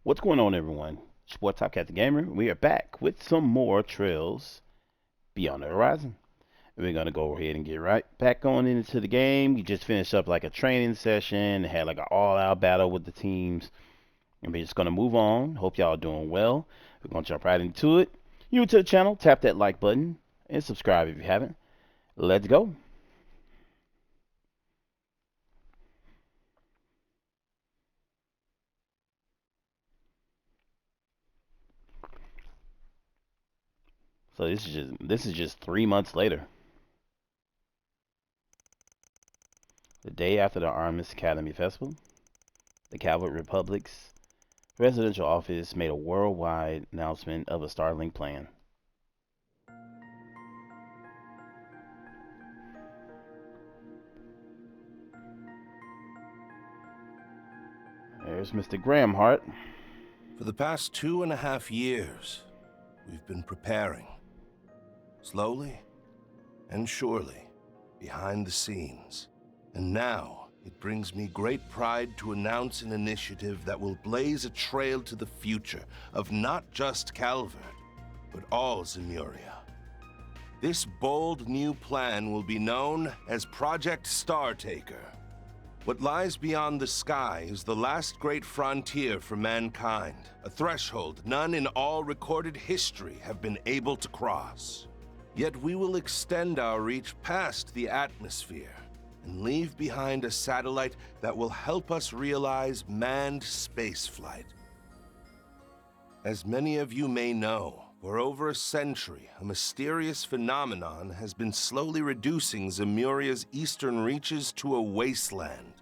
What's going on, everyone? Sports Talk at the Gamer. We are back with some more Trails Beyond the Horizon. We're gonna go ahead and get right back on into the game. You just finished up like a training session, had like an all-out battle with the teams, and we're just gonna move on. Hope y'all are doing well. We're gonna jump right into it. New to the channel, tap that like button and subscribe if you haven't. Let's go. So this is just 3 months later. The day after the Arms Academy Festival, the Cavalry Republic's Presidential Office made a worldwide announcement of a Starlink plan. There's Mr. Graham Hart. For the past 2.5 years, we've been preparing. Slowly and surely, behind the scenes. And now, it brings me great pride to announce an initiative that will blaze a trail to the future of not just Calvert, but all Zemuria. This bold new plan will be known as Project Startaker. What lies beyond the sky is the last great frontier for mankind, a threshold none in all recorded history have been able to cross. Yet we will extend our reach past the atmosphere and leave behind a satellite that will help us realize manned spaceflight. As many of you may know, for over a century, a mysterious phenomenon has been slowly reducing Zemuria's eastern reaches to a wasteland.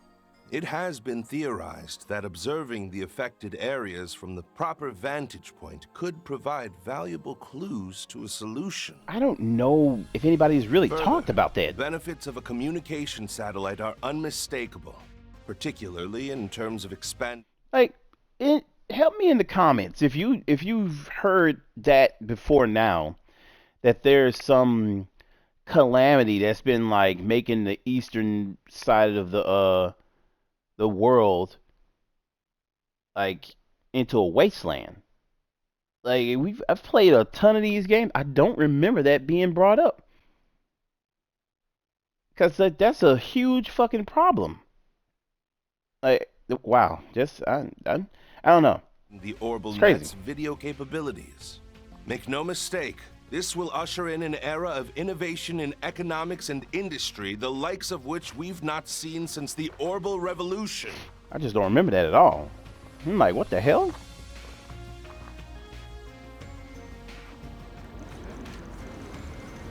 It has been theorized that observing the affected areas from the proper vantage point could provide valuable clues to a solution. I don't know if anybody's really Further, talked about the that. benefits of a communication satellite are unmistakable, particularly in terms of Like, help me in the comments if you've heard that before now, that there's some calamity that's been like making the eastern side of the world like into a wasteland. Like I've played a ton of these games. I don't remember that being brought up. Cause that's a huge fucking problem. Like wow, I don't know. the Orbital It's crazy. Net's video capabilities. Make no mistake, this will usher in an era of innovation in economics and industry, the likes of which we've not seen since the Orbital Revolution. I just don't remember that at all. I'm like, what the hell?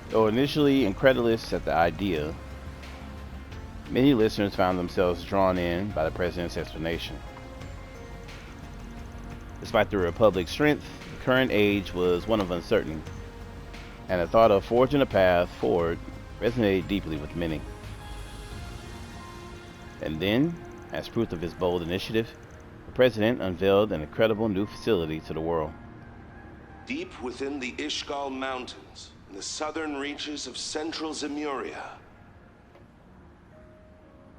Though initially incredulous at the idea, many listeners found themselves drawn in by the president's explanation. Despite the Republic's strength, the current age was one of uncertainty, and the thought of forging a path forward resonated deeply with many. And then, as proof of his bold initiative, the president unveiled an incredible new facility to the world. Deep within the Ishgal Mountains, in the southern reaches of central Zemuria.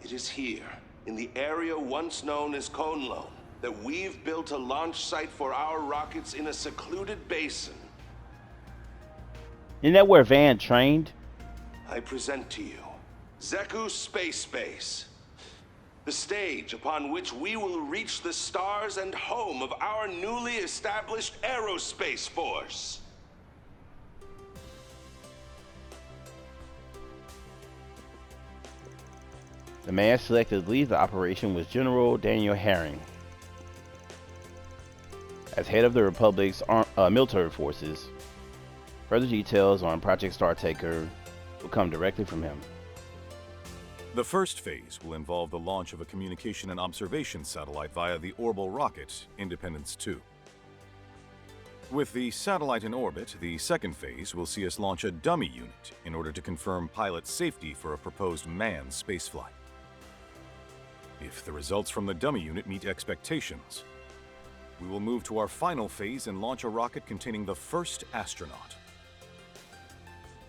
It is here, in the area once known as Conlone, that we've built a launch site for our rockets in a secluded basin. Isn't that where Van trained? I present to you Zeku Space Base, the stage upon which we will reach the stars and home of our newly established aerospace force. The man selected to lead the operation was General Daniel Herring. As head of the Republic's military forces, further details on Project Startaker will come directly from him. The first phase will involve the launch of a communication and observation satellite via the orbital rocket, Independence 2. With the satellite in orbit, the second phase will see us launch a dummy unit in order to confirm pilot safety for a proposed manned spaceflight. If the results from the dummy unit meet expectations, we will move to our final phase and launch a rocket containing the first astronaut.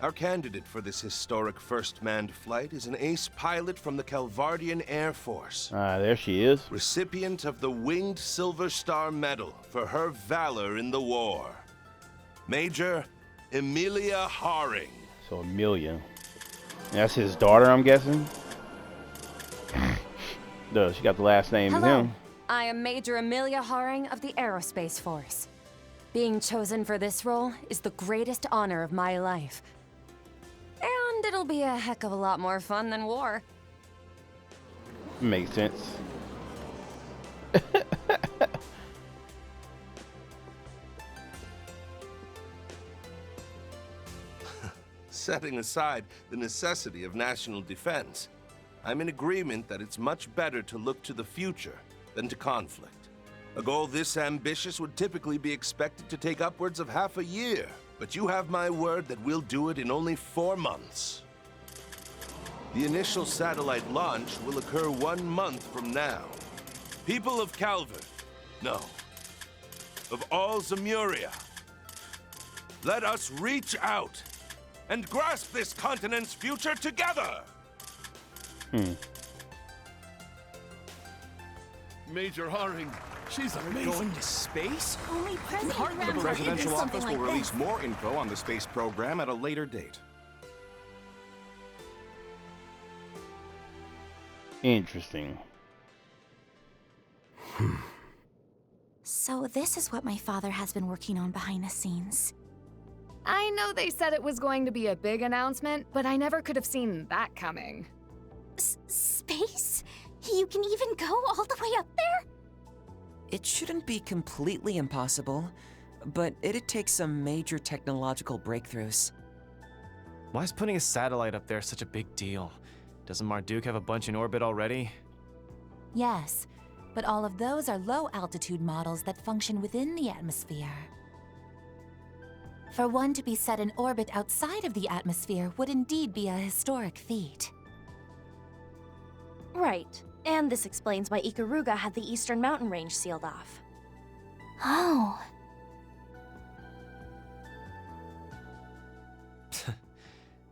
Our candidate for this historic first manned flight is an ace pilot from the Calvardian Air Force. Ah, there she is. Recipient of the Winged Silver Star Medal for her valor in the war. Major Emilia Haring. So Amelia. That's his daughter, I'm guessing. Duh, she got the last name of Hello, him. I am Major Emilia Haring of the Aerospace Force. Being chosen for this role is the greatest honor of my life. And it'll be a heck of a lot more fun than war. Makes sense. Setting aside the necessity of national defense, I'm in agreement that it's much better to look to the future than to conflict. A goal this ambitious would typically be expected to take upwards of half a year, but you have my word that we'll do it in only 4 months. The initial satellite launch will occur 1 month from now. People of Calvert, no, of all Zemuria, let us reach out and grasp this continent's future together! Major Haring, she's amazing. Going to space? Only President The presidential office will release more info on the space program at a later date. Interesting. So this is what my father has been working on behind the scenes. I know they said it was going to be a big announcement, but I never could have seen that coming. Space? You can even go all the way up there? It shouldn't be completely impossible, but it'd take some major technological breakthroughs. Why is putting a satellite up there such a big deal? Doesn't Marduk have a bunch in orbit already? Yes, but all of those are low-altitude models that function within the atmosphere. For one to be set in orbit outside of the atmosphere would indeed be a historic feat. Right. And this explains why Ikaruga had the eastern mountain range sealed off. Oh.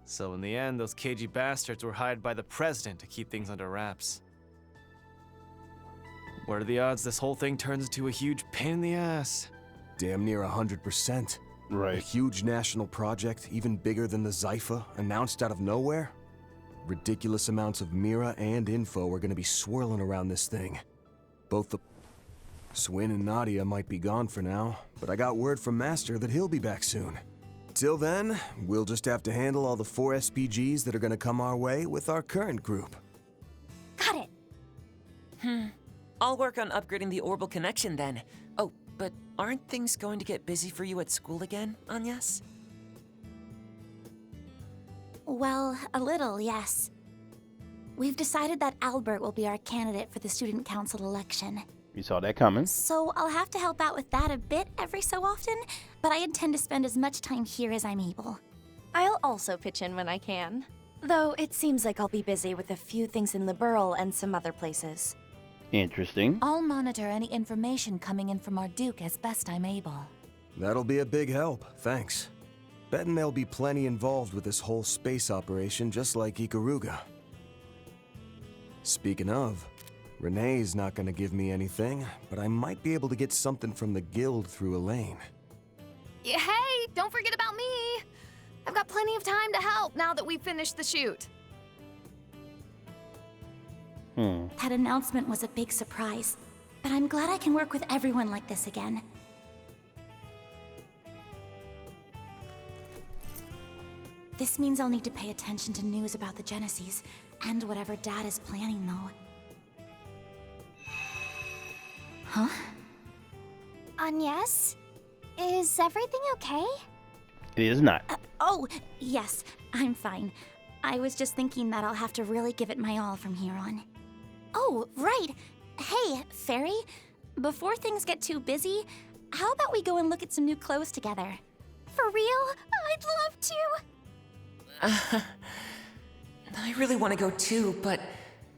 So in the end, those cagey bastards were hired by the president to keep things under wraps. What are the odds this whole thing turns into a huge pain in the ass? Damn near 100%. A Right. huge national project, even bigger than the Zypha, announced out of nowhere? Ridiculous amounts of Mira and info are gonna be swirling around this thing. Both the... Swin and Nadia might be gone for now, but I got word from Master that he'll be back soon. Till then, we'll just have to handle all the 4 SPGs that are gonna come our way with our current group. Got it. I'll work on upgrading the orbital connection then. Oh, but aren't things going to get busy for you at school again, Agnes? Well, a little, yes. We've decided that Albert will be our candidate for the student council election. You saw that coming. So I'll have to help out with that a bit every so often, but I intend to spend as much time here as I'm able. I'll also pitch in when I can. Though it seems like I'll be busy with a few things in Liberl and some other places. Interesting. I'll monitor any information coming in from our Duke as best I'm able. That'll be a big help, thanks. Betting there'll be plenty involved with this whole space operation, just like Ikaruga. Speaking of, Renee's not gonna give me anything, but I might be able to get something from the guild through Elaine. Hey, don't forget about me! I've got plenty of time to help now that we've finished the shoot. That announcement was a big surprise, but I'm glad I can work with everyone like this again. This means I'll need to pay attention to news about the Genesis, and whatever Dad is planning, though. Huh? Agnes? Is everything okay? It is not. Oh, yes, I'm fine. I was just thinking that I'll have to really give it my all from here on. Oh, right. Hey, Fairy, before things get too busy, how about we go and look at some new clothes together? For real? I'd love to! I really want to go too, but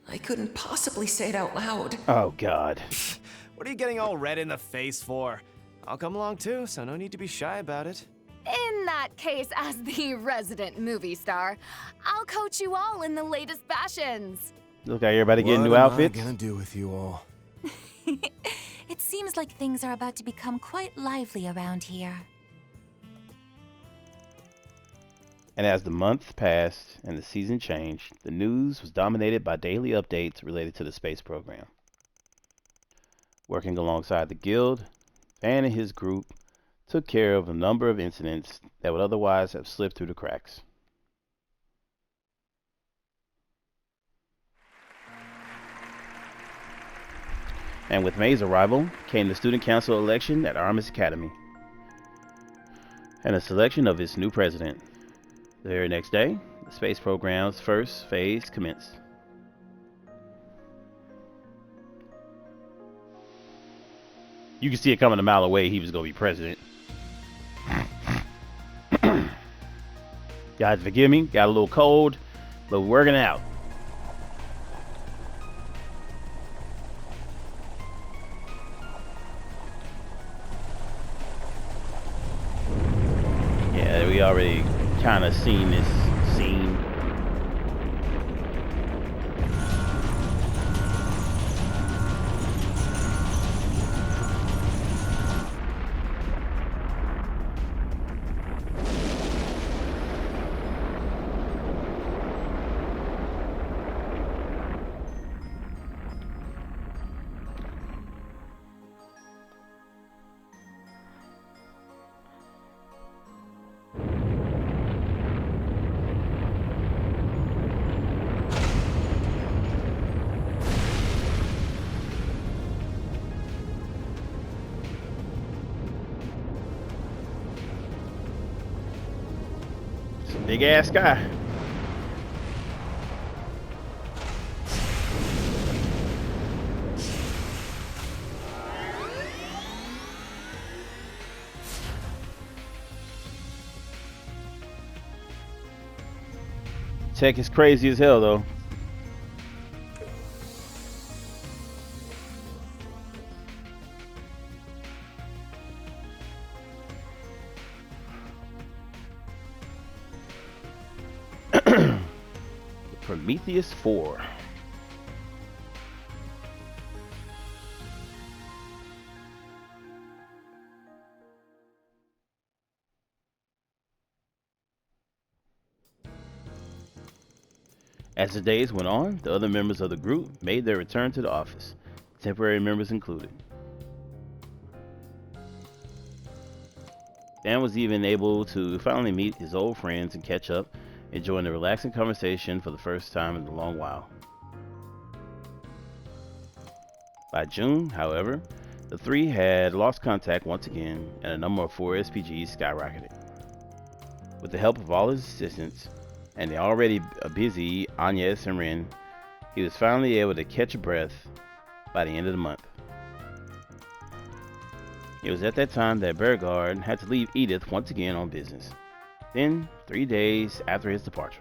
I couldn't possibly say it out loud. Oh, God. What are you getting all red in the face for? I'll come along too, so no need to be shy about it. In that case, as the resident movie star, I'll coach you all in the latest fashions. Look like everybody getting new What am I outfits. gonna do with you all? It seems like things are about to become quite lively around here. And as the month passed and the season changed, the news was dominated by daily updates related to the space program. Working alongside the guild, Van and his group took care of a number of incidents that would otherwise have slipped through the cracks. And with May's arrival came the student council election at Armis Academy and the selection of its new president. The very next day, the space program's first phase commenced. You can see it coming a mile away he was going to be president. Guys, forgive me, got a little cold, but we're working out. Yeah, we already kind of seen this scene. Big ass guy. Tech is crazy as hell though. Prometheus 4. As the days went on, the other members of the group made their return to the office, temporary members included. Dan was even able to finally meet his old friends and catch up, enjoying the relaxing conversation for the first time in a long while. By June, however, the three had lost contact once again, and the number of 4 SPGs skyrocketed. With the help of all his assistants, and the already busy Agnes and Ren, he was finally able to catch a breath by the end of the month. It was at that time that Beauregard had to leave Edith once again on business. Then, 3 days after his departure.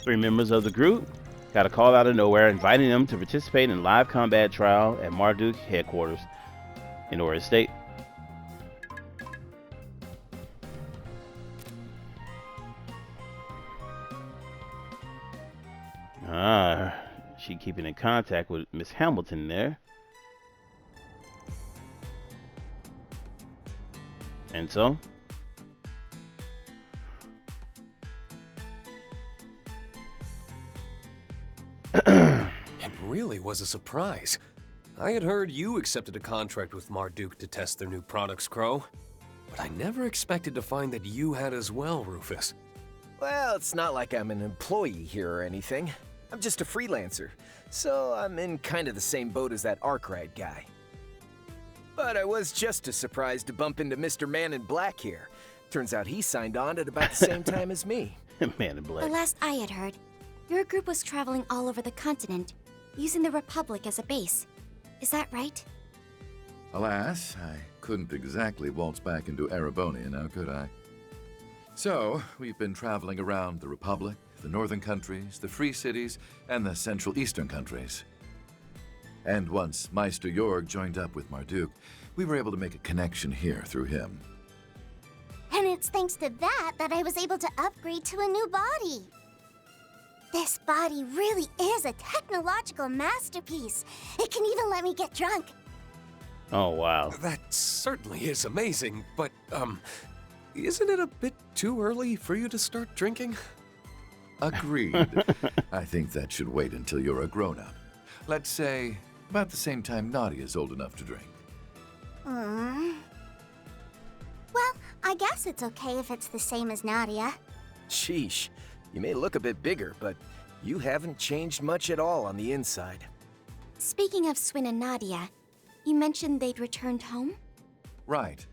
Three members of the group got a call out of nowhere inviting them to participate in live combat trial at Marduk headquarters in Ora State. She keeping in contact with Miss Hamilton there. And so? It really was a surprise. I had heard you accepted a contract with Marduk to test their new products, Crow. But I never expected to find that you had as well, Rufus. Well, it's not like I'm an employee here or anything. I'm just a freelancer, so I'm in kind of the same boat as that Arkwright guy. But I was just as surprised to bump into Mr. Man in Black here. Turns out he signed on at about the same time as me. Man in Black. The last I had heard, your group was traveling all over the continent, using the Republic as a base. Is that right? Alas, I couldn't exactly waltz back into Erebonia now, could I? So, we've been traveling around the Republic, the northern countries, the free cities, and the central eastern countries. And once Meister Jorg joined up with Marduk, we were able to make a connection here through him. And it's thanks to that I was able to upgrade to a new body. This body really is a technological masterpiece. It can even let me get drunk. Oh, wow. That certainly is amazing, but, isn't it a bit too early for you to start drinking? Agreed. I think that should wait until you're a grown-up. Let's say about the same time Nadia's old enough to drink. Well, I guess it's okay if it's the same as Nadia. Sheesh. You may look a bit bigger, but you haven't changed much at all on the inside. Speaking of Swin and Nadia, you mentioned they'd returned home? Right.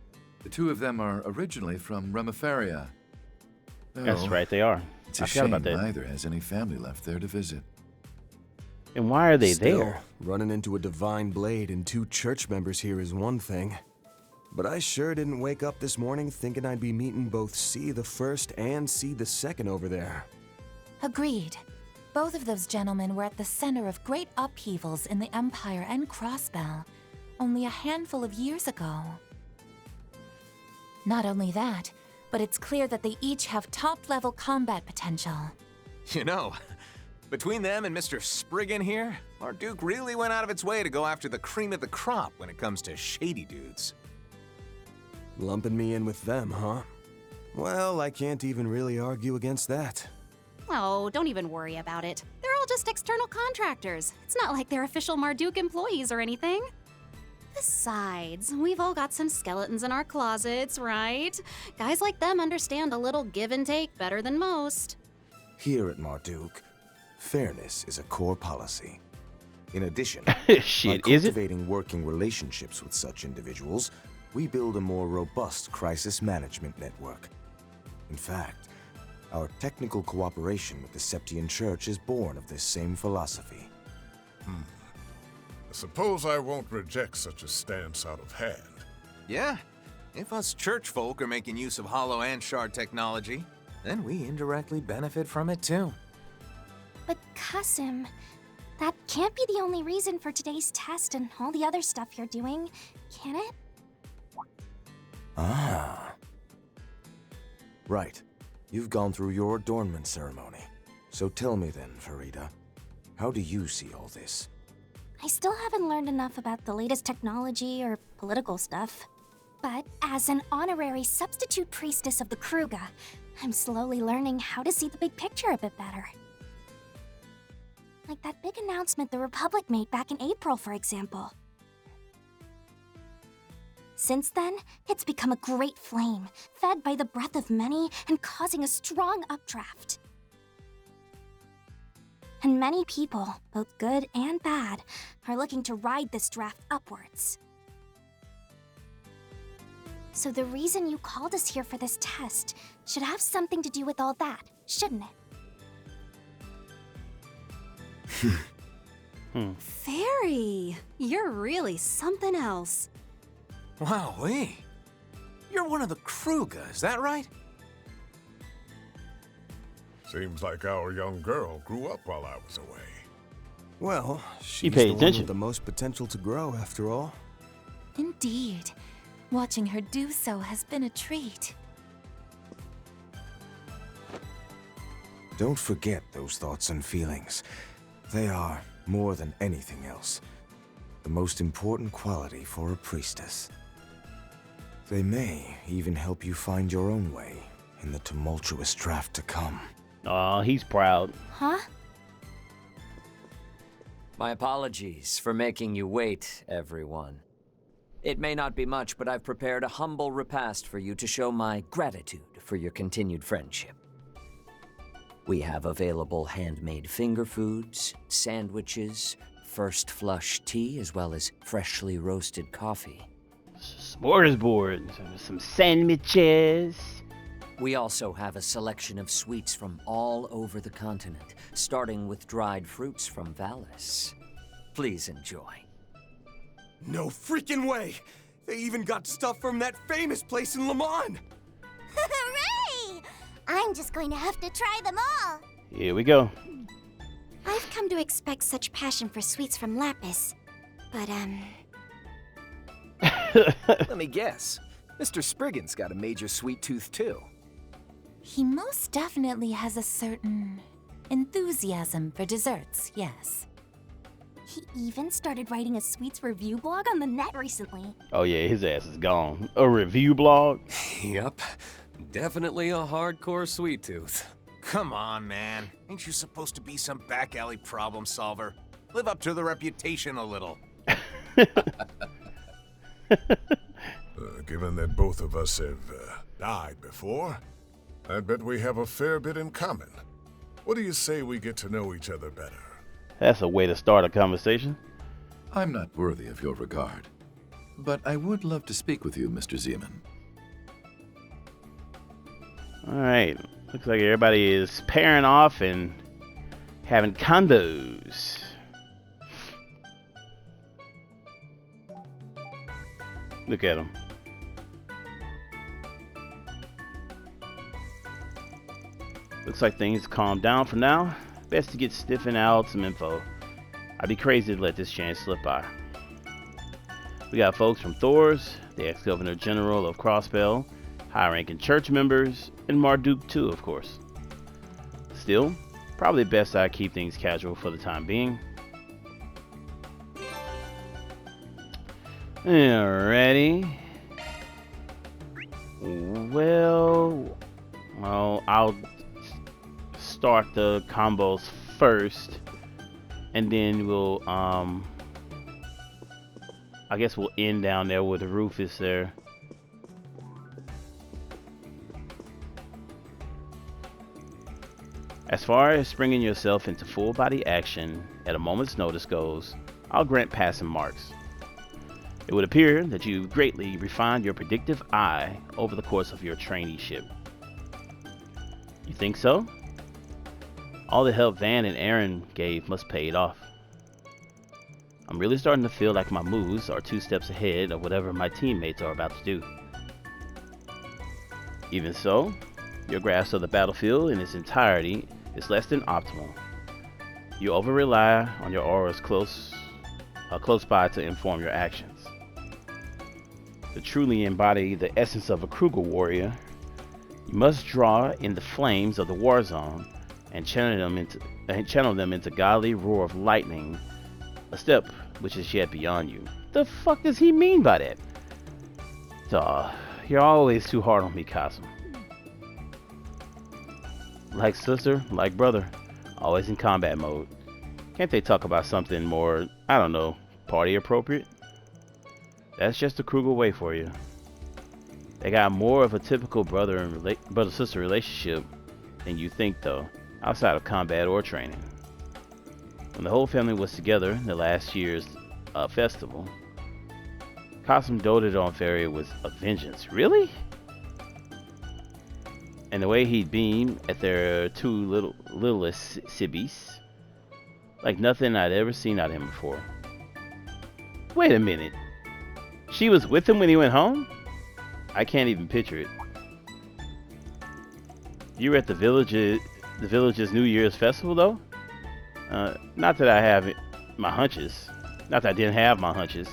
The two of them are originally from Remiferia. That's right, they are. It's a I forgot shame about that. neither has any family left there to visit. And why are they Still, there? Running into a divine blade and 2 church members here is one thing. But I sure didn't wake up this morning thinking I'd be meeting both C the First and C the Second over there. Agreed. Both of those gentlemen were at the center of great upheavals in the Empire and Crossbell only a handful of years ago. Not only that, but it's clear that they each have top-level combat potential. You know, between them and Mr. Spriggan here, Marduk really went out of its way to go after the cream of the crop when it comes to shady dudes. Lumping me in with them, huh? Well, I can't even really argue against that. Oh, don't even worry about it. They're all just external contractors. It's not like they're official Marduk employees or anything. Besides, we've all got some skeletons in our closets, right? Guys like them understand a little give and take better than most. Here at Marduk, fairness is a core policy. In addition, Shit, by is it? cultivating working relationships with such individuals, we build a more robust crisis management network. In fact, our technical cooperation with the Septian Church is born of this same philosophy. I suppose I won't reject such a stance out of hand. Yeah, if us church folk are making use of Hollow and Shard technology, then we indirectly benefit from it too. But Qasim, that can't be the only reason for today's test and all the other stuff you're doing, can it? Ah. Right. You've gone through your adornment ceremony. So tell me then, Farida, how do you see all this? I still haven't learned enough about the latest technology or political stuff. But as an honorary substitute priestess of the Kruga, I'm slowly learning how to see the big picture a bit better. Like that big announcement the Republic made back in April, for example. Since then, it's become a great flame, fed by the breath of many and causing a strong updraft. And many people, both good and bad, are looking to ride this draft upwards. So the reason you called us here for this test should have something to do with all that, shouldn't it? Fairy, you're really something else. Wowee. You're one of the Kruga, is that right? Seems like our young girl grew up while I was away. Well, she's paid the one attention. with the most potential to grow, after all. Indeed. Watching her do so has been a treat. Don't forget those thoughts and feelings. They are, more than anything else, the most important quality for a priestess. They may even help you find your own way in the tumultuous draft to come. Aw, he's proud. Huh? My apologies for making you wait, everyone. It may not be much, but I've prepared a humble repast for you to show my gratitude for your continued friendship. We have available handmade finger foods, sandwiches, first flush tea, as well as freshly roasted coffee. Smorgasbord, some sandwiches. We also have a selection of sweets from all over the continent, starting with dried fruits from Valis. Please enjoy. No freaking way! They even got stuff from that famous place in Le Mans! Hooray! I'm just going to have to try them all. Here we go. I've come to expect such passion for sweets from Lapis. But, Let me guess. Mr. Spriggan's got a major sweet tooth, too. He most definitely has a certain enthusiasm for desserts, yes. he even started writing a sweets review blog on the net recently. Oh yeah, his ass is gone. A review blog? Yep. Definitely a hardcore sweet tooth. Come on, man. Ain't you supposed to be some back alley problem solver? Live up to the reputation a little. Given that both of us have died before, I bet we have a fair bit in common. What do you say we get to know each other better? That's a way to start a conversation. I'm not worthy of your regard, but I would love to speak with you, Mr. Zeman. Alright, looks like everybody is pairing off and having condos. Look at them. Looks like things calmed down for now. Best to get sniffing out some info. I'd be crazy to let this chance slip by. We got folks from Thor's, the ex-governor general of Crossbell, high-ranking church members, and Marduk too, of course. Still, probably best I keep things casual for the time being. Alrighty. Well, I'll start the combos first, and then we'll I guess we'll end down there where the roof is there. As far as springing yourself into full body action at a moment's notice goes, I'll grant passing marks. It would appear that you've greatly refined your predictive eye over the course of your traineeship. You think so? All the help Van and Aaron gave must pay it off. I'm really starting to feel like my moves are 2 steps ahead of whatever my teammates are about to do. Even so, your grasp of the battlefield in its entirety is less than optimal. You over-rely on your auras close by to inform your actions. To truly embody the essence of a Kruger warrior, you must draw in the flames of the war zone and channel them into godly roar of lightning, a step which is yet beyond you. The fuck does he mean by that? Duh, you're always too hard on me, Kasim. Like sister, like brother, always in combat mode. Can't they talk about something more, I don't know, party appropriate? That's just the Kruger way for you. They got more of a typical brother-sister relationship than you think, though, outside of combat or training. When the whole family was together in the last year's festival, Kasim doted on Fairy with a vengeance. Really? And the way he'd beam at their 2 littlest sibbies, like nothing I'd ever seen out of him before. Wait a minute. She was with him when he went home? I can't even picture it. You were at the village's New Year's festival, though? Not that I have my hunches. Not that I didn't have my hunches.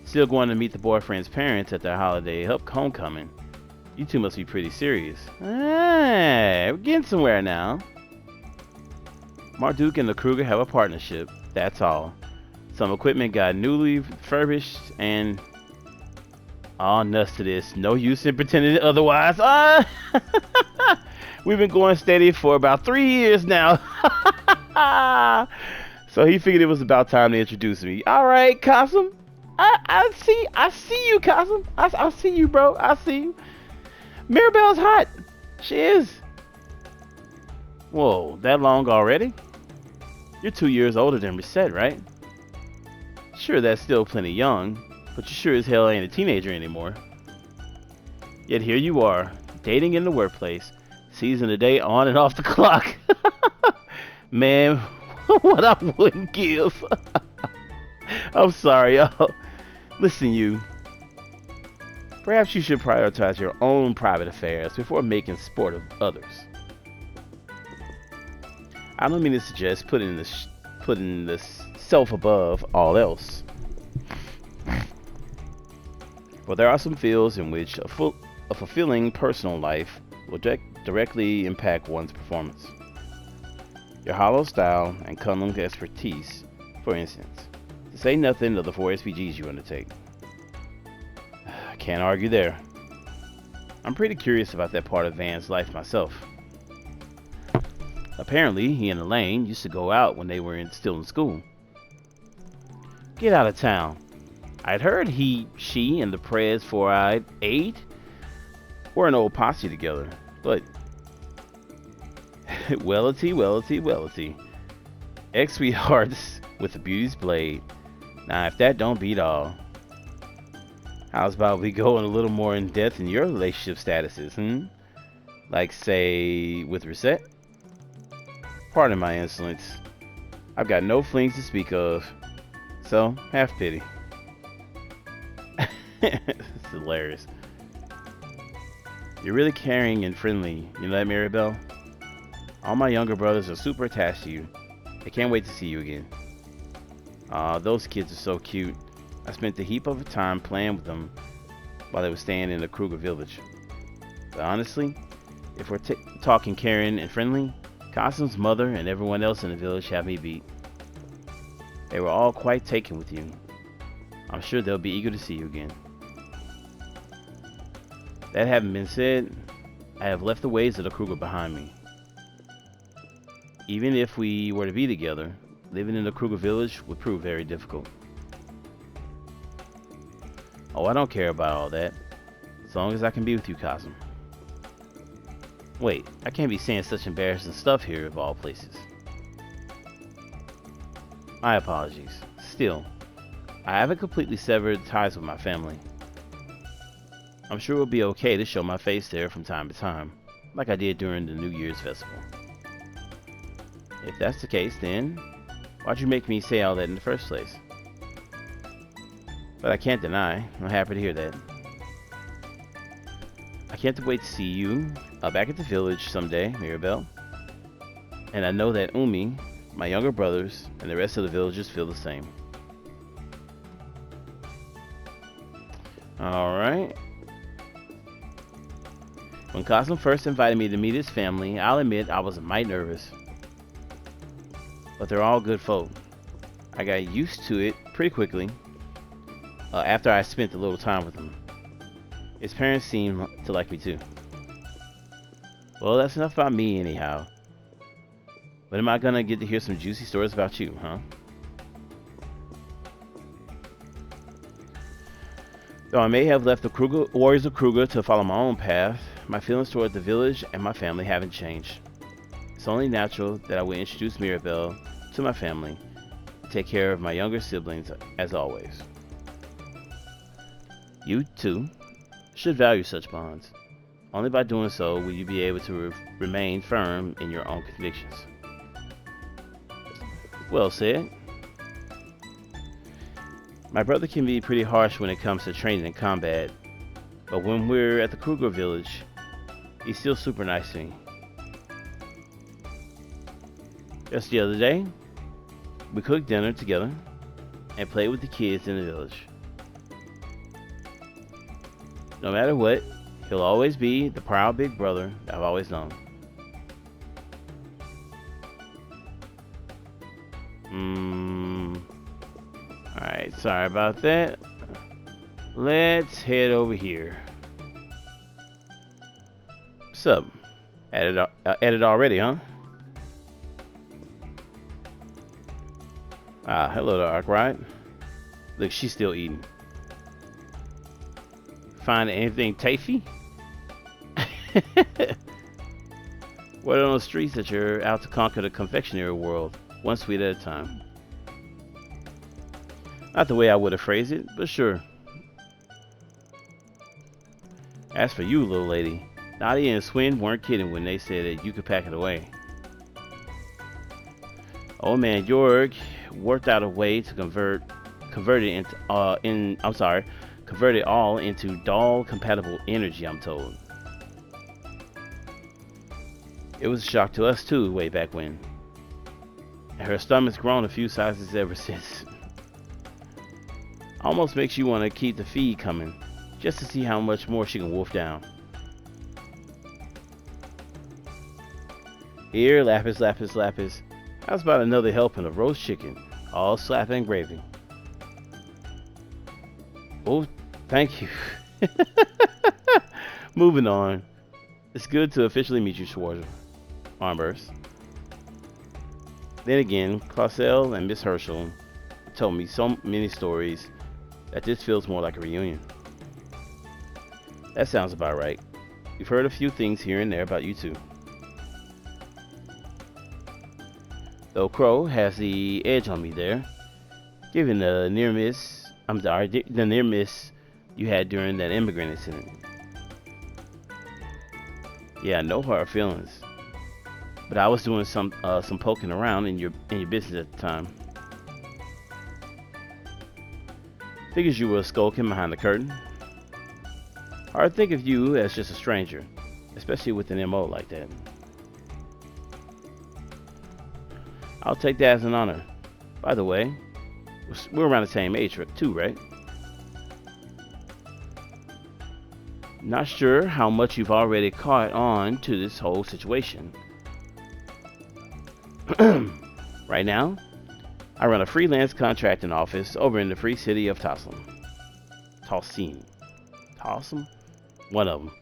Still going to meet the boyfriend's parents at their holiday homecoming. You two must be pretty serious. Hey, we're getting somewhere now. Marduk and the Kruger have a partnership, that's all. Some equipment got newly refurbished and... all nuts to this. No use in pretending otherwise. We've been going steady for about 3 years now. So he figured it was about time to introduce me. Alright, Kasim. I see you, Kasim. I see you, bro. I see you. Mirabelle's hot. She is. Whoa, that long already? You're 2 years older than Reset, right? Sure, that's still plenty young, but you sure as hell ain't a teenager anymore. Yet here you are, dating in the workplace, seizing the day on and off the clock. Man, what I wouldn't give. I'm sorry, y'all. Listen, you. Perhaps you should prioritize your own private affairs before making sport of others. I don't mean to suggest putting the self above all else. But there are some fields in which a fulfilling personal life will directly impact one's performance. Your hollow style and Kunlung's expertise, for instance, to say nothing of the 4 SPGs you undertake. I can't argue there. I'm pretty curious about that part of Van's life myself. Apparently, he and Elaine used to go out when they were still in school. Get out of town. I'd heard she, and the Prez Four-Eyed Aide were an old posse together, but wellity. Ex-sweethearts with the beauty's blade. Now, if that don't beat all. How's about we go in a little more in depth in your relationship statuses, Like, say, with Reset? Pardon my insolence. I've got no flings to speak of, so have pity. It's hilarious. You're really caring and friendly, you know that, Mirabelle? All my younger brothers are super attached to you. They can't wait to see you again. Aw, those kids are so cute. I spent a heap of time playing with them while they were staying in the Kruger village. But honestly, if we're talking caring and friendly, Cosm's mother and everyone else in the village have me beat. They were all quite taken with you. I'm sure they'll be eager to see you again. That having been said, I have left the ways of the Kruger behind me. Even if we were to be together, living in the Kruger village would prove very difficult. Oh, I don't care about all that, as long as I can be with you, Cosm. Wait, I can't be saying such embarrassing stuff here of all places. My apologies. Still, I haven't completely severed ties with my family. I'm sure it will be okay to show my face there from time to time, like I did during the New Year's festival. If that's the case, then why'd you make me say all that in the first place? But I can't deny, I'm happy to hear that. I can't wait to see you back at the village someday, Mirabelle. And I know that Umi, my younger brothers, and the rest of the villagers feel the same. Alright. When Cosmo first invited me to meet his family, I'll admit I was a mite nervous. But they're all good folk. I got used to it pretty quickly after I spent a little time with him. His parents seem to like me too. Well, that's enough about me anyhow. But am I gonna get to hear some juicy stories about you, huh? Though I may have left the Warriors of Kruger to follow my own path, my feelings toward the village and my family haven't changed. It's only natural that I will introduce Mirabelle to my family and take care of my younger siblings as always. You, too, should value such bonds. Only by doing so will you be able to remain firm in your own convictions. Well said. My brother can be pretty harsh when it comes to training and combat, but when we're at the Kruger village, he's still super nice to me. Just the other day, we cooked dinner together and played with the kids in the village. No matter what, he'll always be the proud big brother that I've always known. Alright, sorry about that. Let's head over here. What's up? Added already, huh? Ah, hello there, Arkwright. Look, she's still eating. Find anything tasty? Word on the streets that you're out to conquer the confectionery world, one sweet at a time. Not the way I would have phrased it, but sure. As for you, little lady, Nadia and Swin weren't kidding when they said that you could pack it away. Old man Jorg worked out a way to convert it all into doll compatible energy, I'm told. It was a shock to us too way back when. And her stomach's grown a few sizes ever since. Almost makes you want to keep the feed coming, just to see how much more she can wolf down. Here, lapis, lapis, lapis. How's about another helping of roast chicken, all slap and gravy? Oh, thank you. Moving on. It's good to officially meet you, Schwarzer. Armburst. Then again, Clausel and Miss Herschel told me so many stories that this feels more like a reunion. That sounds about right. We've heard a few things here and there about you two. Though Crow has the edge on me there, given the near miss, the near miss you had during that immigrant incident. Yeah, no hard feelings, but I was doing some poking around in your business at the time. Figures you were skulking behind the curtain. Hard to think of you as just a stranger, especially with an MO like that. I'll take that as an honor. By the way, we're around the same age too, right? Not sure how much you've already caught on to this whole situation. Right now, I run a freelance contracting office over in the free city of Toslin. Toslin? One of them.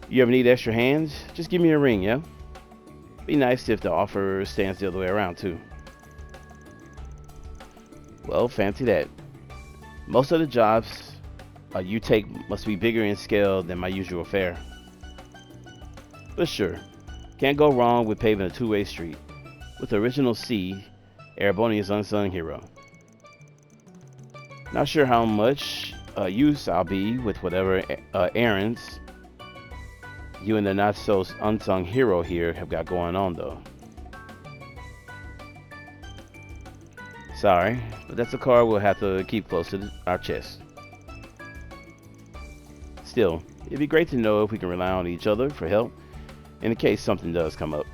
You ever need extra hands? Just give me a ring, yeah? Be nice if the offer stands the other way around, too. Well, fancy that. Most of the jobs you take must be bigger in scale than my usual fare. But sure, can't go wrong with paving a two-way street with the original C, Erebonia's unsung hero. Not sure how much use I'll be with whatever errands you and the not-so-unsung hero here have got going on, though. Sorry, but that's a card we'll have to keep close to our chest. Still, it'd be great to know if we can rely on each other for help in case something does come up.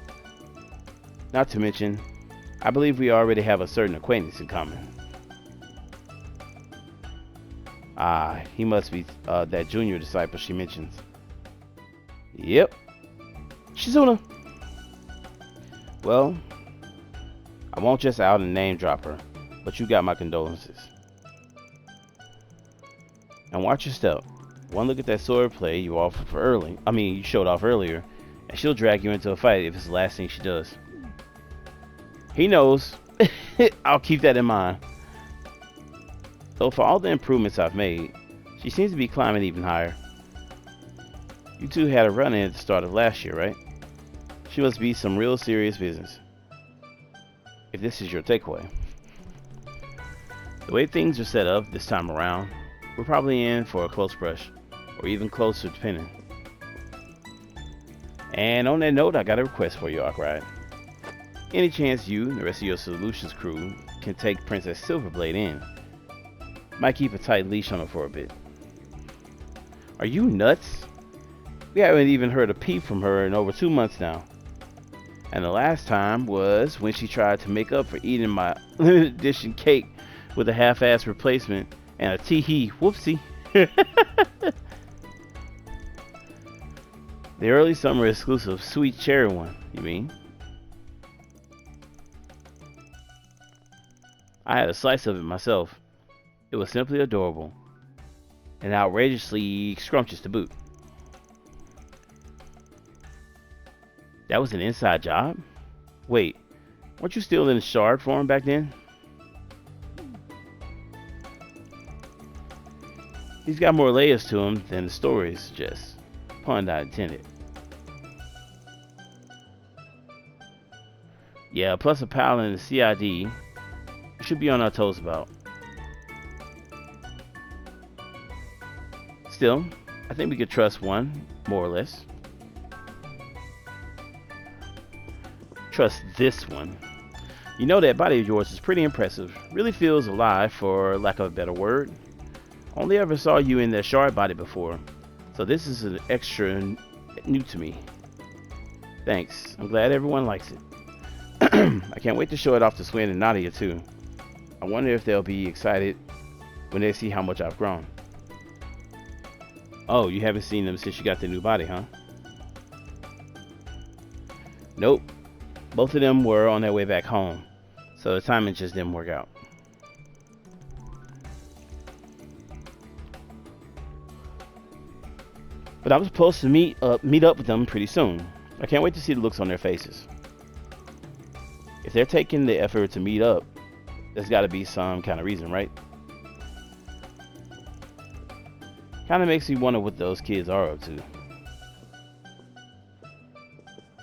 Not to mention, I believe we already have a certain acquaintance in common. Ah, he must be that junior disciple she mentions. Yep. Shizuna. Well, I won't just out and name drop her, but you got my condolences. And watch your step. One look at that sword play you showed off earlier, and she'll drag you into a fight if it's the last thing she does. He knows. I'll keep that in mind. Though for all the improvements I've made, she seems to be climbing even higher. You two had a run-in at the start of last year, right? She must be some real serious business. If this is your takeaway. The way things are set up this time around, we're probably in for a close brush, or even closer depending. And on that note, I got a request for you, Arkwright. Any chance you and the rest of your solutions crew can take Princess Silverblade in? Might keep a tight leash on her for a bit. Are you nuts? We haven't even heard a peep from her in over 2 months now. And the last time was when she tried to make up for eating my limited edition cake with a half-ass replacement and a tee-hee. Whoopsie. The early summer exclusive sweet cherry one, you mean? I had a slice of it myself. It was simply adorable. And outrageously scrumptious to boot. That was an inside job? Wait, weren't you still in the shard form back then? He's got more layers to him than the story suggests. Pun not intended. Yeah, plus a pal in the CID. We should be on our toes about. Still, I think we could trust one, more or less. Trust this one. You know that body of yours is pretty impressive. Really feels alive, for lack of a better word. Only ever saw you in that shard body before, so this is an extra new to me. Thanks. I'm glad everyone likes it. I can't wait to show it off to Swin and Nadia too. I wonder if they'll be excited when they see how much I've grown. Oh, you haven't seen them since you got the new body, huh? Nope. Both of them were on their way back home, so the timing just didn't work out. But I was supposed to meet up with them pretty soon. I can't wait to see the looks on their faces. If they're taking the effort to meet up, there's got to be some kind of reason, right? Kind of makes me wonder what those kids are up to.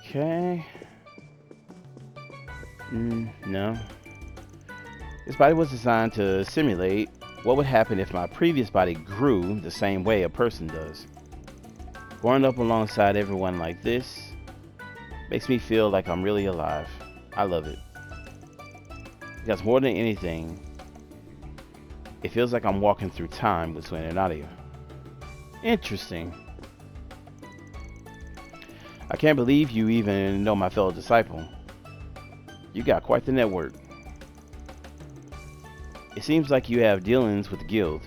Okay. No. This body was designed to simulate what would happen if my previous body grew the same way a person does. Growing up alongside everyone like this makes me feel like I'm really alive. I love it. Because more than anything, it feels like I'm walking through time with Swin and Nadia. Interesting. I can't believe you even know my fellow disciple. You got quite the network. It seems like you have dealings with the guild,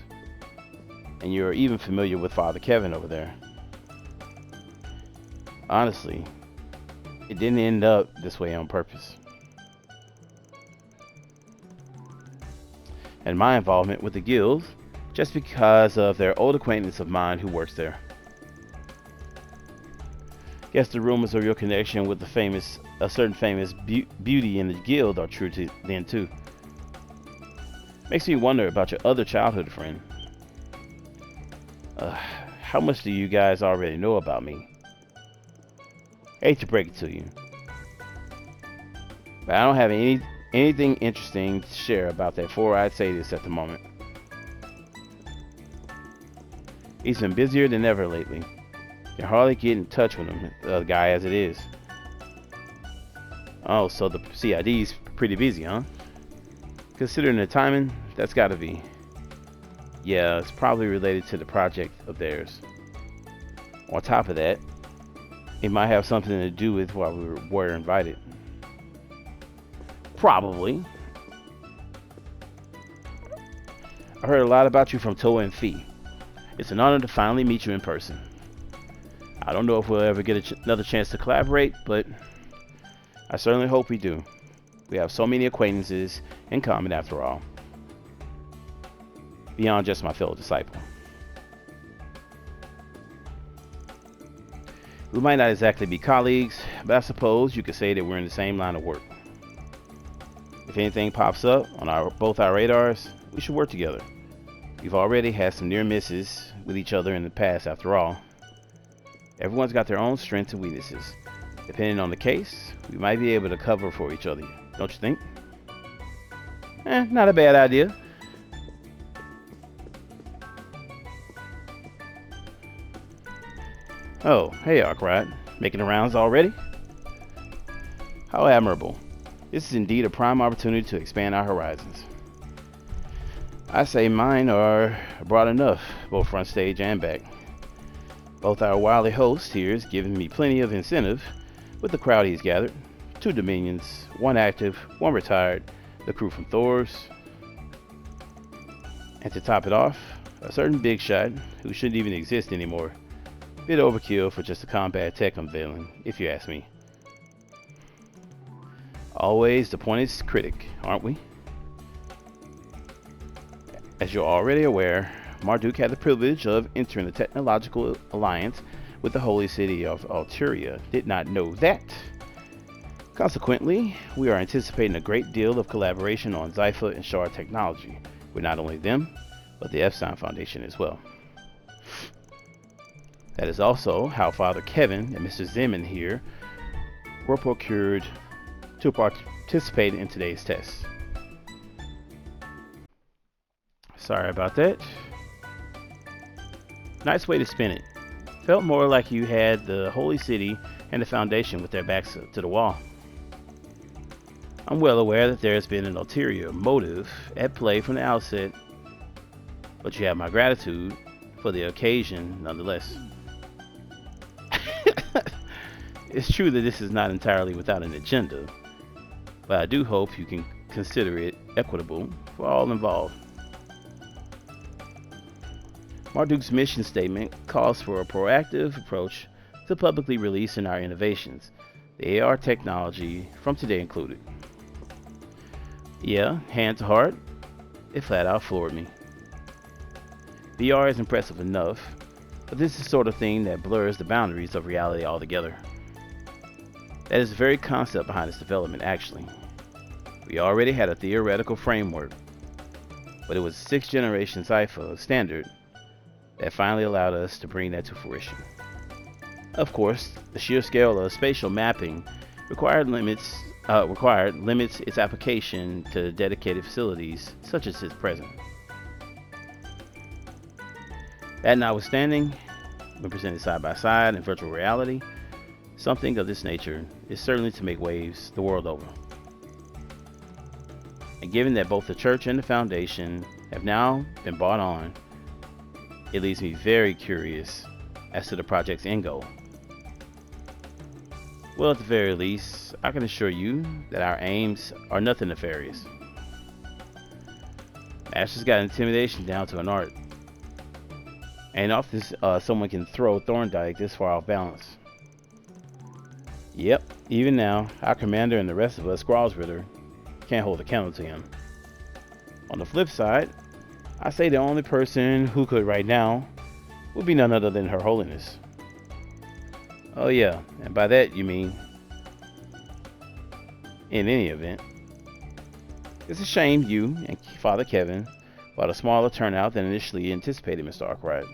and you're even familiar with Father Kevin over there. Honestly, it didn't end up this way on purpose. And my involvement with the guild, just because of their old acquaintance of mine who works there. Guess the rumors of your connection with a certain famous beauty in the guild are true then too. Makes me wonder about your other childhood friend. How much do you guys already know about me? Hate to break it to you, but I don't have anything interesting to share about that four-eyed sadist at the moment. He's been busier than ever lately. Can hardly get in touch with him, the guy as it is. Oh, so the CID's pretty busy, huh? Considering the timing, that's gotta be. Yeah, it's probably related to the project of theirs. On top of that, it might have something to do with why we were invited. Probably. I heard a lot about you from Toa and Fee. It's an honor to finally meet you in person. I don't know if we'll ever get another chance to collaborate, but I certainly hope we do. We have so many acquaintances in common after all. Beyond just my fellow disciple. We might not exactly be colleagues, but I suppose you could say that we're in the same line of work. If anything pops up on both our radars, we should work together. We've already had some near misses with each other in the past after all. Everyone's got their own strengths and weaknesses. Depending on the case, we might be able to cover for each other, don't you think? Not a bad idea. Oh, hey Arkwright. Making the rounds already? How admirable. This is indeed a prime opportunity to expand our horizons. I say mine are broad enough, both front stage and back. Both our wily host here is giving me plenty of incentive with the crowd he's gathered. 2 Dominions, 1 active, 1 retired, the crew from Thor's. And to top it off, a certain big shot who shouldn't even exist anymore. Bit overkill for just a combat tech unveiling, if you ask me. Always the pointed critic, aren't we? As you're already aware, Marduk had the privilege of entering the technological alliance with the holy city of Alteria. Did not know that. Consequently, we are anticipating a great deal of collaboration on Zypha and Shard technology with not only them, but the Epstein Foundation as well. That is also how Father Kevin and Mr. Zeman here were procured to participate in today's test. Sorry about that. Nice way to spin it. Felt more like you had the Holy City and the Foundation with their backs to the wall. I'm well aware that there has been an ulterior motive at play from the outset, but you have my gratitude for the occasion nonetheless. It's true that this is not entirely without an agenda. but I do hope you can consider it equitable for all involved. Marduk's mission statement calls for a proactive approach to publicly releasing our innovations, the AR technology from today included. Yeah, hand to heart, it flat out floored me. VR is impressive enough, but this is the sort of thing that blurs the boundaries of reality altogether. That is the very concept behind its development, actually. We already had a theoretical framework, but it was a 6th generation Zypha standard that finally allowed us to bring that to fruition. Of course, the sheer scale of spatial mapping limits its application to dedicated facilities such as its present. That notwithstanding, when presented side by side in virtual reality, something of this nature is certainly to make waves the world over. And given that both the church and the foundation have now been brought on, it leaves me very curious as to the project's end goal. Well, at the very least, I can assure you that our aims are nothing nefarious. Master's got intimidation down to an art. And often someone can throw Thorndyke this far off balance. Yep, even now, our commander and the rest of us Gralsritter can't hold a candle to him. On the flip side, I say the only person who could right now would be none other than Her Holiness. Oh yeah, and by that you mean, in any event, it's a shame you and Father Kevin brought a smaller turnout than initially anticipated, Mr. Arkwright.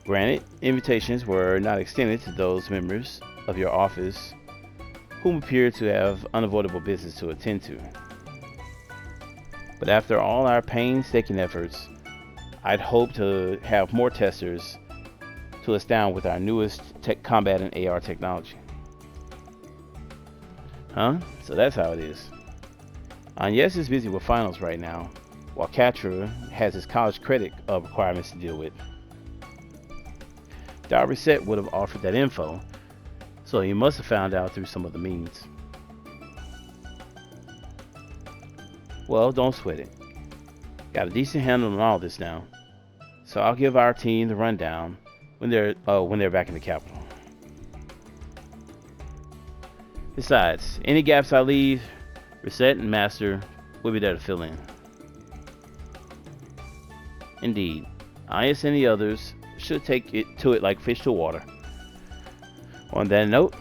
Granted, invitations were not extended to those members of your office whom appear to have unavoidable business to attend to. But after all our painstaking efforts, I'd hoped to have more testers to astound with our newest combat and AR technology. Huh? So that's how it is. Agnes is busy with finals right now, while Katra has his college credit requirements to deal with. Darbyset would have offered that info, so he must have found out through some of the means. Well, don't sweat it. Got a decent handle on all this now, so I'll give our team the rundown when they're back in the capital. Besides, any gaps I leave, Reset and Master will be there to fill in. Indeed, Ayas and the others should take to it like fish to water. On that note,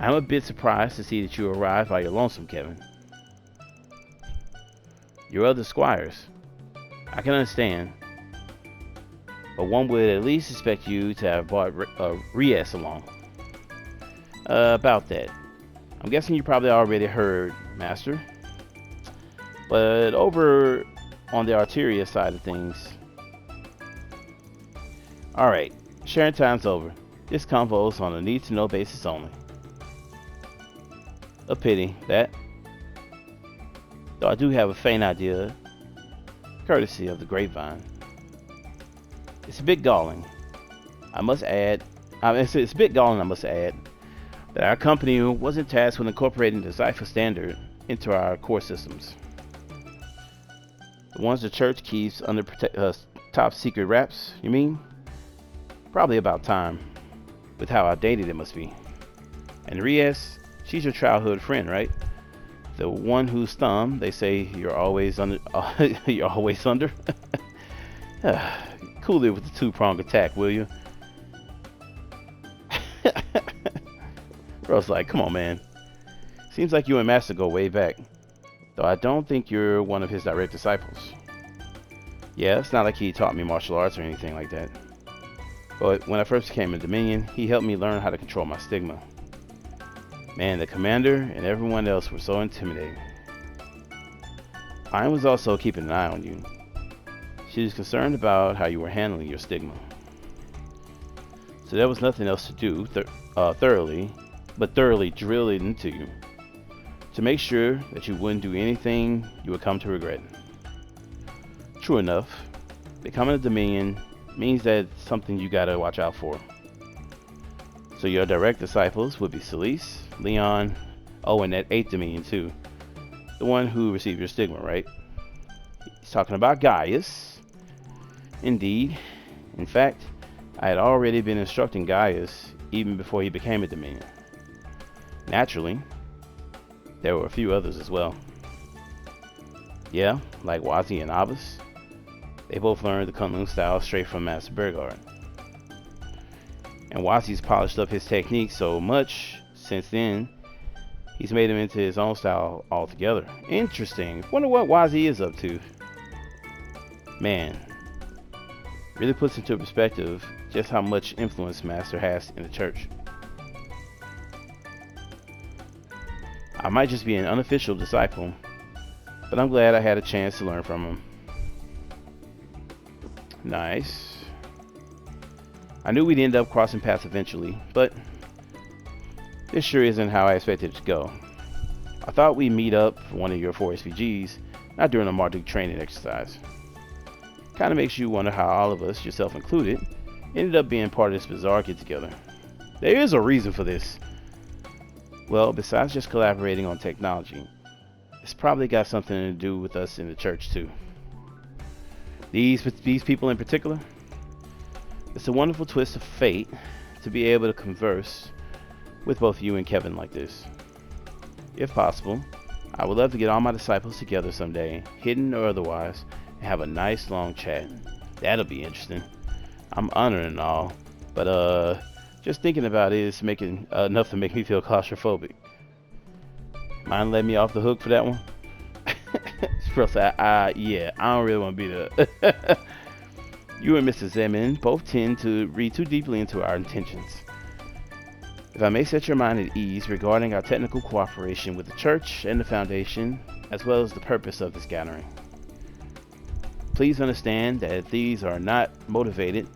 I'm a bit surprised to see that you arrived by your lonesome, Kevin. Your other squires, I can understand, but one would at least expect you to have brought Rias along. About that, I'm guessing you probably already heard, Master. But over on the Arteria side of things. Alright, sharing time's over. This convo's on a need-to-know basis only. A pity, that. Though I do have a faint idea, courtesy of the grapevine. It's a bit galling, I must add, that our company wasn't tasked with incorporating the Zypha standard into our core systems. The ones the church keeps under top secret wraps, you mean? Probably about time, with how outdated it must be. And Rias, she's your childhood friend, right? The one whose thumb they say you're always under. You're always under. Cool it with the two-pronged attack, will you? Bro's like, come on, man. Seems like you and Master go way back, though I don't think you're one of his direct disciples. Yeah, it's not like he taught me martial arts or anything like that. But when I first came in Dominion, he helped me learn how to control my stigma. Man, the commander and everyone else were so intimidating. I was also keeping an eye on you. She was concerned about how you were handling your stigma. So there was nothing else to do thoroughly drill it into you, to make sure that you wouldn't do anything you would come to regret. True enough, becoming a Dominion means that it's something you gotta watch out for. So your direct disciples would be Celise, Leon, Oh, and that 8th Dominion too. The one who received your stigma, right? He's talking about Gaius. Indeed. In fact, I had already been instructing Gaius even before he became a Dominion. Naturally, there were a few others as well. Yeah, like Wazi and Abbas. They both learned the Kunlun style straight from Master Burgard. And Wazi's polished up his techniques so much since then, he's made him into his own style altogether. Interesting. Wonder what Wazi is up to. Man, really puts into perspective just how much influence Master has in the church. I might just be an unofficial disciple, but I'm glad I had a chance to learn from him. Nice. I knew we'd end up crossing paths eventually, but this sure isn't how I expected it to go. I thought we'd meet up for one of your 4 SPGs, not during a Marduk training exercise. Kinda makes you wonder how all of us, yourself included, ended up being part of this bizarre get-together. There is a reason for this. Well, besides just collaborating on technology, it's probably got something to do with us in the church too. These people in particular, it's a wonderful twist of fate to be able to converse with both you and Kevin like this. If possible, I would love to get all my disciples together someday, hidden or otherwise, and have a nice long chat. That'll be interesting. I'm honored and all, but just thinking about it is making enough to make me feel claustrophobic. Mind letting me off the hook for that one? Sprout said, yeah, I don't really want to be there. You and Mr. Zeman both tend to read too deeply into our intentions. If I may set your mind at ease regarding our technical cooperation with the Church and the Foundation, as well as the purpose of this gathering. Please understand that these are not motivated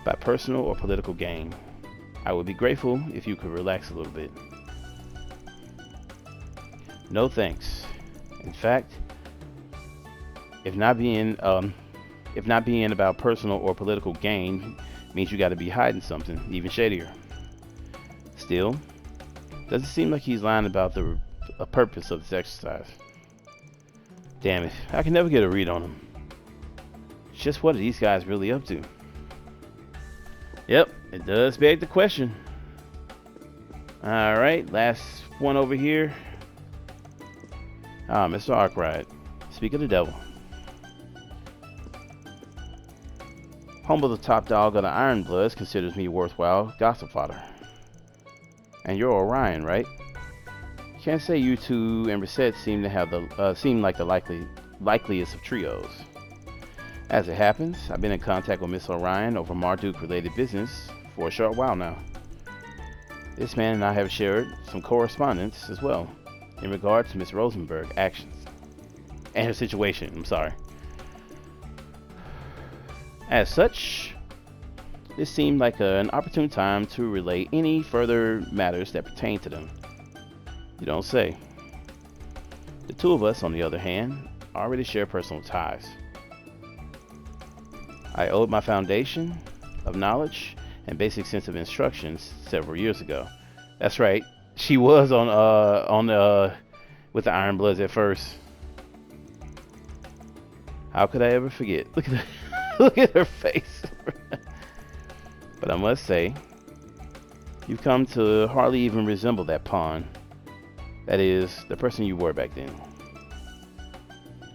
by personal or political gain. I would be grateful if you could relax a little bit. No thanks. In fact, if not being about personal or political gain means you got to be hiding something even shadier. Still, doesn't seem like he's lying about the purpose of this exercise. Damn it, I can never get a read on him. It's just what are these guys really up to? Yep, it does beg the question. Alright, last one over here. Mr. Arkwright. Speak of the devil. Humble the top dog of the Ironbloods considers me worthwhile gossip fodder. And you're Orion, right? Can't say you two and Reset seem to have seem like the likeliest of trios. As it happens, I've been in contact with Miss Orion over Marduk-related business for a short while now. This man and I have shared some correspondence as well in regard to Miss Rosenberg's actions and her situation. I'm sorry. As such, this seemed like an opportune time to relay any further matters that pertain to them. You don't say. The two of us, on the other hand, already share personal ties. I owed my foundation of knowledge and basic sense of instructions several years ago. That's right. She was with the Iron Bloods at first. How could I ever forget? Look at look at her face. But I must say, you've come to hardly even resemble that pawn. That is, the person you were back then.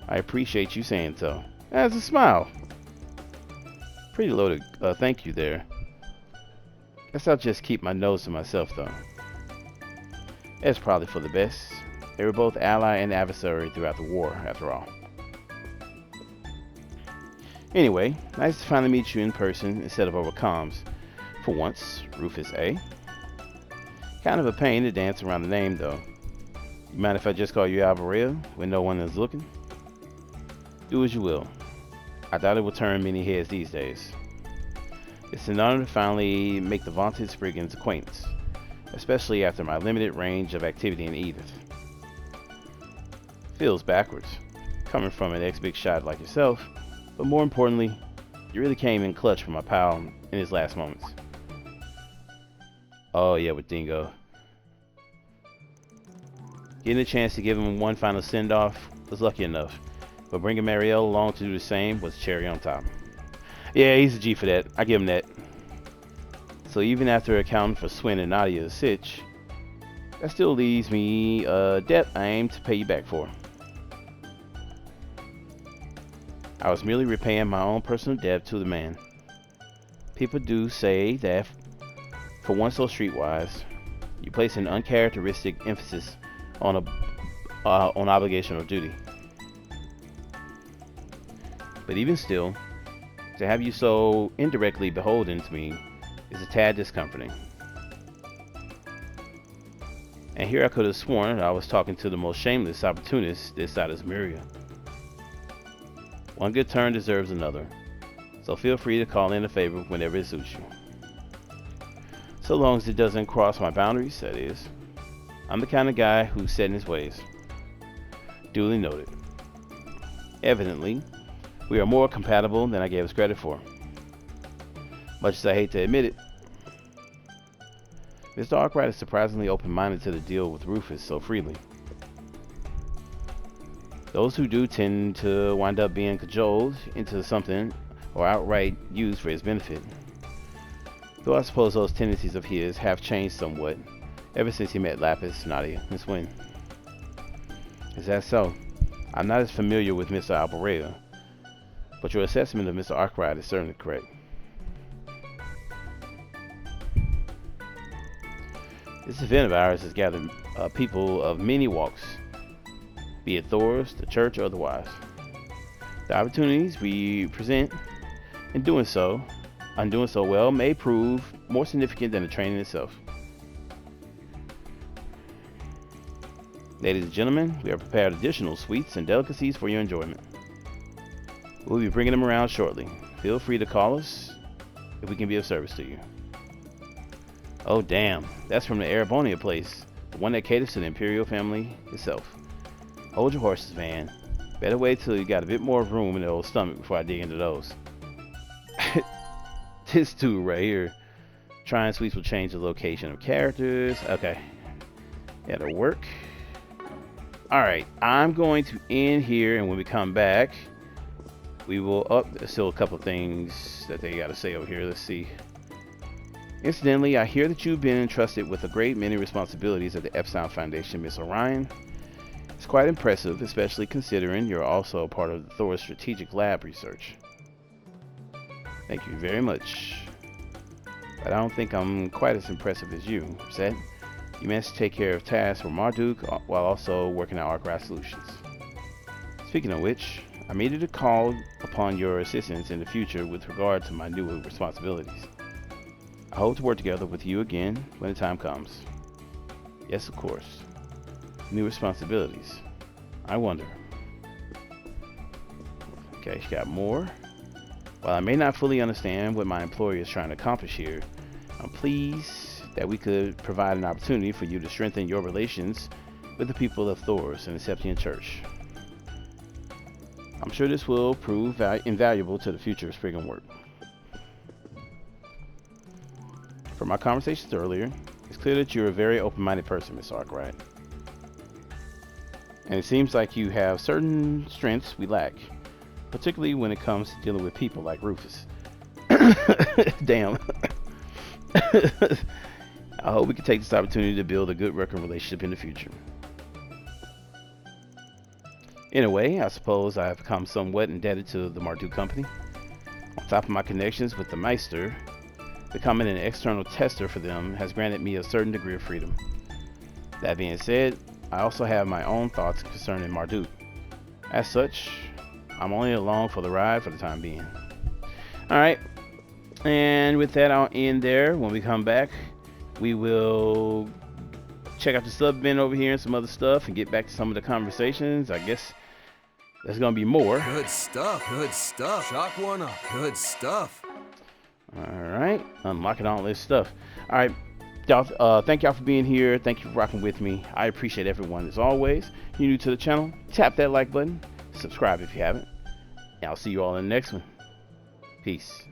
I appreciate you saying so. As a smile. Pretty loaded thank you there. Guess I'll just keep my nose to myself though. It's probably for the best. They were both ally and adversary throughout the war, after all. Anyway, nice to finally meet you in person instead of over comms. For once, Rufus A. Kind of a pain to dance around the name though. You mind if I just call you Alvarez when no one is looking? Do as you will. I doubt it will turn many heads these days. It's an honor to finally make the vaunted Spriggan's acquaintance, especially after my limited range of activity in Edith. Feels backwards, coming from an ex-big shot like yourself, but more importantly, you really came in clutch for my pal in his last moments. Oh yeah, with Dingo. Getting a chance to give him one final send-off was lucky enough, but bringing Marielle along to do the same was cherry on top. Yeah, he's a G for that. I give him that. So even after accounting for Swin and Nadia's sitch, that still leaves me a debt I aim to pay you back for. I was merely repaying my own personal debt to the man. People do say that for one so streetwise, you place an uncharacteristic emphasis on obligation or duty. But even still, to have you so indirectly beholden to me is a tad discomforting. And here I could have sworn that I was talking to the most shameless opportunist this side of Zmiria. One good turn deserves another, so feel free to call in a favor whenever it suits you. So long as it doesn't cross my boundaries, that is. I'm the kind of guy who's set in his ways. Duly noted. Evidently, we are more compatible than I gave us credit for. Much as I hate to admit it, Mr. Arkwright is surprisingly open-minded to the deal with Rufus so freely. Those who do tend to wind up being cajoled into something or outright used for his benefit. Though I suppose those tendencies of his have changed somewhat ever since he met Lapis, Nadia, and Swin. Is that so? I'm not as familiar with Mr. Alborea, but your assessment of Mr. Arkwright is certainly correct. This event of ours has gathered people of many walks, be it Thor's, the church, or otherwise. The opportunities we present in doing so well may prove more significant than the training itself. Ladies and gentlemen, we have prepared additional sweets and delicacies for your enjoyment. We'll be bringing them around shortly. Feel free to call us if we can be of service to you. Oh damn, that's from the Arabonia place, the one that caters to the Imperial family itself. Hold your horses, man. Better wait till you got a bit more room in the old stomach before I dig into those. This dude right here. Trying sweets will change the location of characters. Okay. That'll work. Alright, I'm going to end here, and when we come back, we will there's still a couple of things that they gotta say over here. Let's see. Incidentally, I hear that you've been entrusted with a great many responsibilities at the Epstein Foundation, Miss Orion. It's quite impressive, especially considering you're also part of Thor's strategic lab research. Thank you very much. But I don't think I'm quite as impressive as you, Set. You managed to take care of tasks for Marduk while also working on Arkwright Solutions. Speaking of which, I'm eager to call upon your assistance in the future with regard to my new responsibilities. I hope to work together with you again when the time comes. Yes, of course. New responsibilities. I wonder. Okay, she got more. While I may not fully understand what my employer is trying to accomplish here, I'm pleased that we could provide an opportunity for you to strengthen your relations with the people of Thor's and the Septian Church. I'm sure this will prove invaluable to the future of Spriggan work. From our conversations earlier, it's clear that you're a very open-minded person, Miss Arkwright. And it seems like you have certain strengths we lack, particularly when it comes to dealing with people like Rufus. Damn. I hope we can take this opportunity to build a good working relationship in the future. In a way, I suppose I have become somewhat indebted to the Marduk Company. On top of my connections with the Meister, becoming an external tester for them has granted me a certain degree of freedom. That being said, I also have my own thoughts concerning Marduk. As such, I'm only along for the ride for the time being. Alright, and with that I'll end there. When we come back, we will check out the sub bin over here and some other stuff and get back to some of the conversations. I guess there's gonna be more. Good stuff, good stuff. Shock one up, good stuff. Alright, unlocking all this stuff. Alright, y'all, thank y'all for being here. Thank you for rocking with me. I appreciate everyone as always. If you're new to the channel, tap that like button. Subscribe if you haven't. And I'll see you all in the next one. Peace.